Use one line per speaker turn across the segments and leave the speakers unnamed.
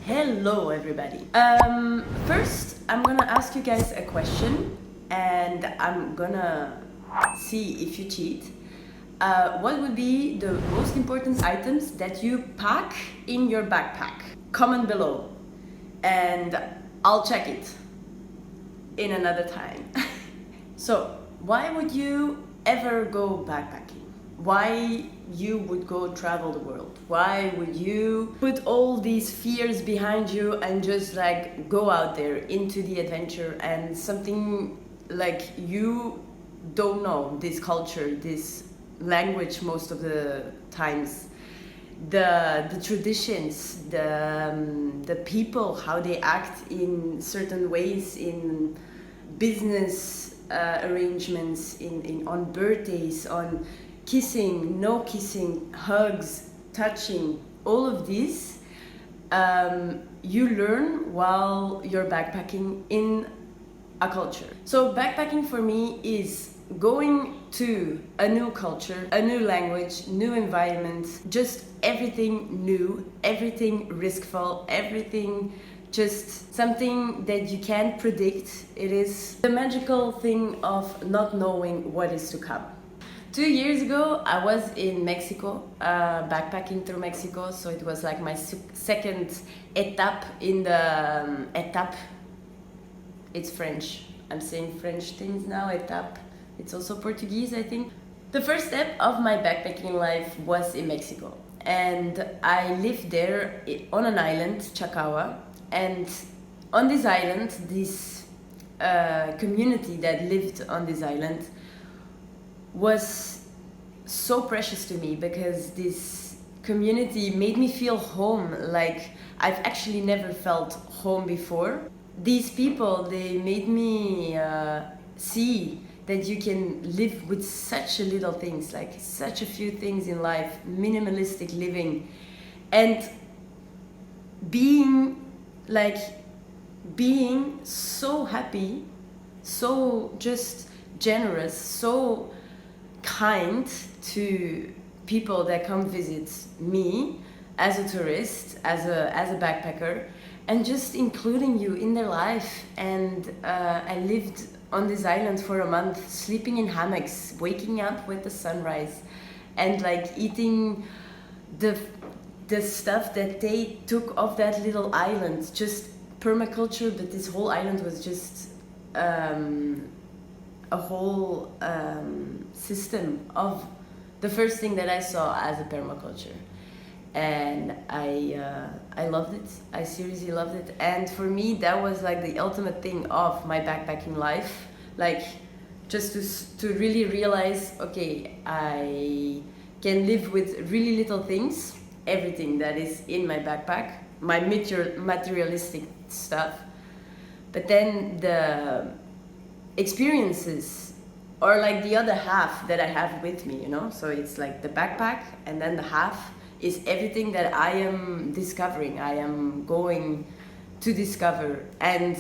Hello everybody. First I'm gonna ask you guys a question and I'm gonna see if you cheat. What would be the most important items that you pack in your backpack? Comment below and I'll check it in another time. So, why would you ever go backpacking? Why you would go travel the world? Why would you put all these fears behind you and just like go out there into the adventure and something like you don't know, this culture, this language most of the times, the traditions, the people, how they act in certain ways in business arrangements, on birthdays, on kissing, no kissing, hugs, touching, all of these you learn while you're backpacking in a culture. So backpacking for me is going to a new culture, a new language, new environment, just everything new, everything riskful, everything just something that you can't predict. It is the magical thing of not knowing what is to come. 2 years ago, I was in Mexico, backpacking through Mexico, so it was like my second étape in the étape. It's French. I'm saying French things now, étape. It's also Portuguese, I think. The first step of my backpacking life was in Mexico, and I lived there on an island, Chacahua, and on this island, this community that lived on this island was so precious to me because this community made me feel home, like I've actually never felt home before. These people, they made me see that you can live with such a little things, like such a few things in life, minimalistic living, and being so happy, so just generous, so kind to people that come visit me as a tourist, as a backpacker, and just including you in their life. And I lived on this island for a month, sleeping in hammocks, waking up with the sunrise, and like eating the stuff that they took off that little island, just permaculture, but this whole island was just a whole system of the first thing that I saw as a permaculture. And I loved it. I seriously loved it. And for me, that was like the ultimate thing of my backpacking life. Like just to really realize, okay, I can live with really little things, everything that is in my backpack, my materialistic stuff. But then the experiences are like the other half that I have with me, you know? So it's like the backpack, and then the half is everything that I am discovering, I am going to discover. And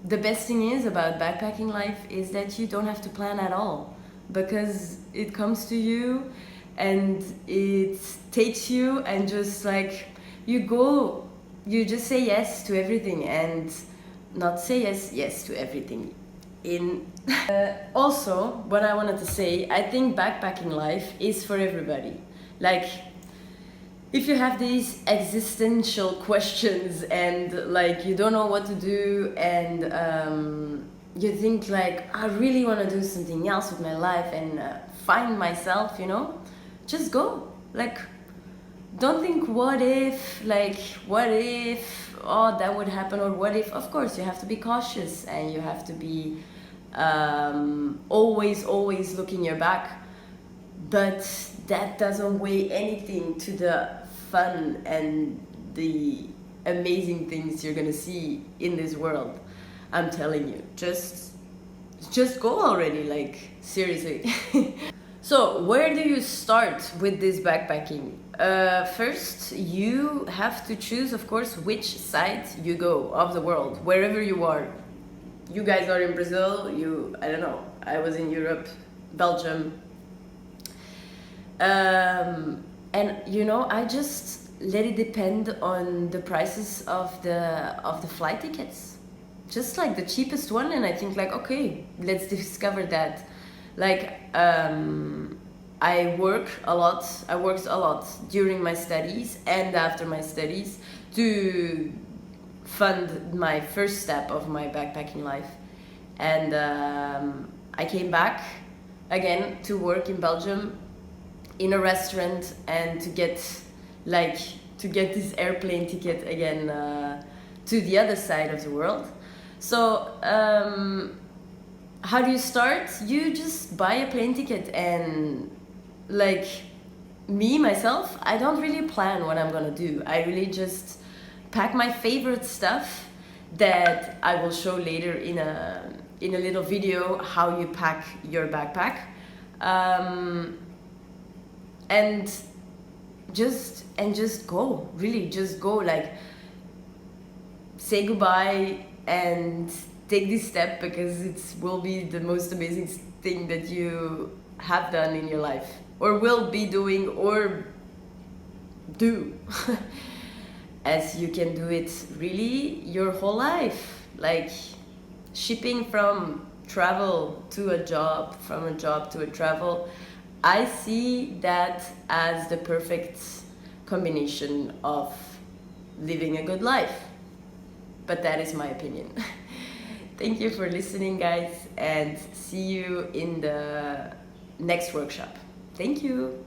the best thing is about backpacking life is that you don't have to plan at all, because it comes to you and it takes you, and just like you go, you just say yes to everything and not say yes to everything. Also, what I wanted to say, I think backpacking life is for everybody. Like, if you have these existential questions and like you don't know what to do, and you think like, I really want to do something else with my life and find myself, you know, just go. Like, don't think what if, oh, that would happen, or what if. Of course you have to be cautious and you have to be always looking your back, but that doesn't weigh anything to the fun and the amazing things you're gonna see in this world. I'm telling you, just go already, like seriously. So where do you start with this backpacking? First, you have to choose, of course, which side you go of the world, wherever you are. You guys are in Brazil, I don't know, I was in Europe, Belgium. And you know, I just let it depend on the prices of the flight tickets. Just like the cheapest one, and I think like, okay, let's discover that. Like, I worked a lot during my studies and after my studies to fund my first step of my backpacking life. And I came back again to work in Belgium in a restaurant and to get this airplane ticket again to the other side of the world. So how do you start? You just buy a plane ticket, and like me myself, I don't really plan what I'm gonna do. I really just pack my favorite stuff that I will show later in a little video, how you pack your backpack, and just go, really just go, like say goodbye and take this step, because it will be the most amazing thing that you have done in your life, or will be doing, or do. As you can do it really your whole life, like shipping from travel to a job, from a job to a travel. I see that as the perfect combination of living a good life, but that is my opinion. Thank you for listening, guys, and see you in the next workshop. Thank you.